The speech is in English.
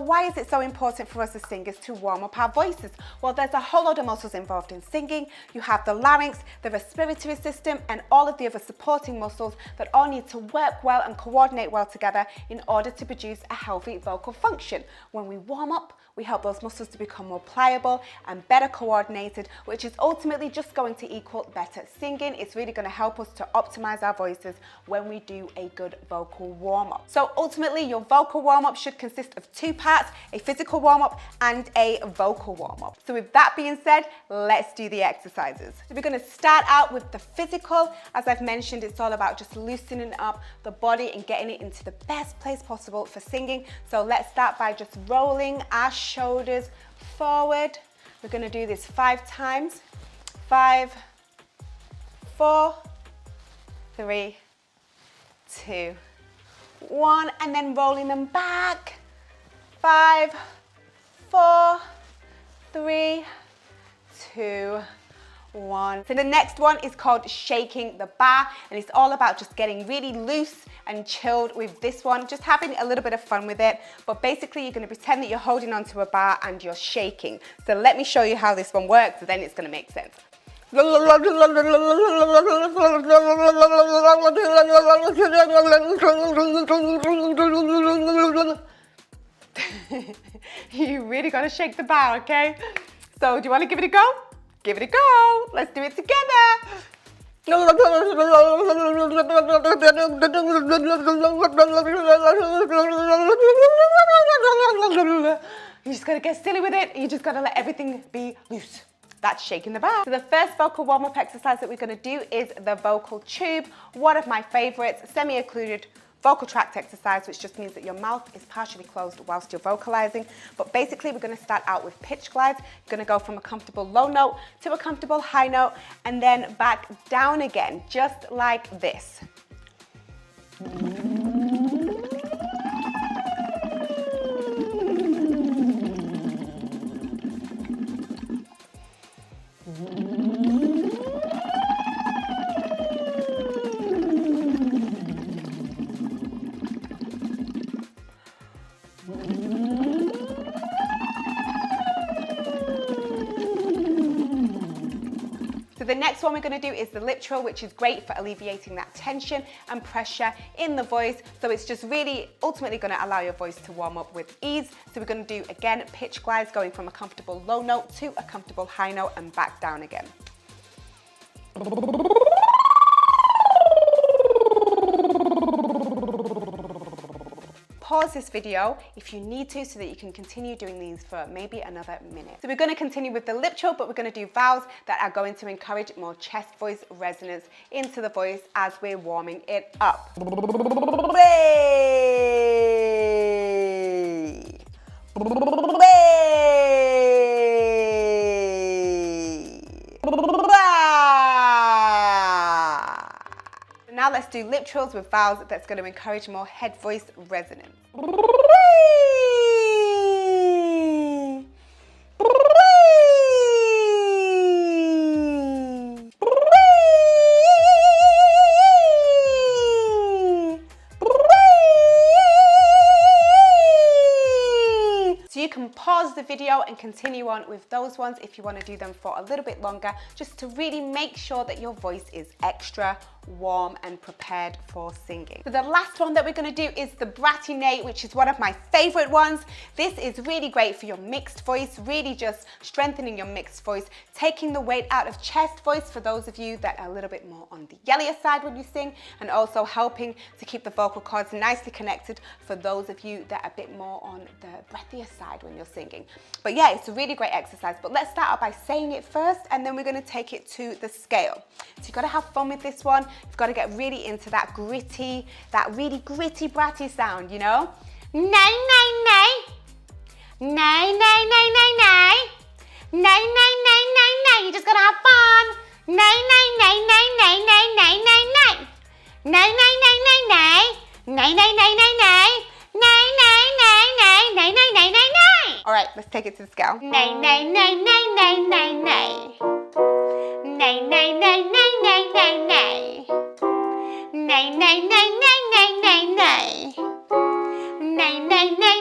why is it so important for us as singers to warm up our voices? Well, there's a whole lot of muscles involved in singing. You have the larynx, the respiratory system, and all of the other supporting muscles that all need to work well and coordinate well together in order to produce a healthy vocal function. When we warm up, we help those muscles to become more pliable and better coordinated, which is ultimately just going to equal better singing. It's really going to help us to optimize our voices when we do a good vocal warm-up. So ultimately, your vocal warm-up should consist of two parts, a physical warm-up and a vocal warm-up. So with that being said, let's do the exercises. So we're going to start out with the physical. As I've mentioned, it's all about just loosening up the body and getting it into the best place possible for singing. So let's start by just rolling our shoulders forward. We're going to do this 5 times. 5, 4, 3, 2, 1, and then rolling them back. 5, 4, 3, 2, 1. So the next one is called shaking the bar, and it's all about just getting really loose and chilled with this one, just having a little bit of fun with it. But basically you're going to pretend that you're holding onto a bar and you're shaking. So let me show you how this one works, then it's going to make sense. You really got to shake the bar, okay? So do you want to give it a go? Give it a go. Let's do it together. You just got to get silly with it. You just got to let everything be loose. That's shaking the bar. So the first vocal warm-up exercise that we're going to do is the vocal tube. One of my favorites, semi-occluded vocal tract exercise, which just means that your mouth is partially closed whilst you're vocalizing. But basically we're going to start out with pitch glides. You're going to go from a comfortable low note to a comfortable high note and then back down again, just like this. The next one we're going to do is the lip trill, which is great for alleviating that tension and pressure in the voice. So it's just really ultimately going to allow your voice to warm up with ease. So we're going to do, again, pitch glides, going from a comfortable low note to a comfortable high note and back down again. Pause this video if you need to so that you can continue doing these for maybe another minute. So we're going to continue with the lip trill, but we're going to do vowels that are going to encourage more chest voice resonance into the voice as we're warming it up. Now let's do lip trills with vowels that's going to encourage more head voice resonance. So you can pause the video and continue on with those ones if you want to do them for a little bit longer, just to really make sure that your voice is extra warm and prepared for singing. So the last one that we're going to do is the brattiness, which is one of my favorite ones. This is really great for your mixed voice, really just strengthening your mixed voice, taking the weight out of chest voice for those of you that are a little bit more on the yellier side when you sing, and also helping to keep the vocal cords nicely connected for those of you that are a bit more on the breathier side when you're singing. But yeah, it's a really great exercise. But let's start out by saying it first, and then we're going to take it to the scale. So you've got to have fun with this one. You've got to get really into that gritty, that really gritty, bratty sound, you know? Nay, nay, nay. Nay, nay, nay, nay, nay. Nay, nay, nay, nay, nay. You just got to have fun. Nay, nay, nay, nay, nay, nay, nay, nay, nay. Nay, nay, nay, nay, nay. Nay, nay, nay, nay, nay. Nay, nay, nay, nay, nay, nay, nay, nay, nay. All right, let's take it to the scale. Nay, nay, nay, nay, nay, nay, nay. Nay, nay, nay, nay, nay, nay, nay. Nay, nay, nay, nay, nay, nay, nay. Nay, nay, nay,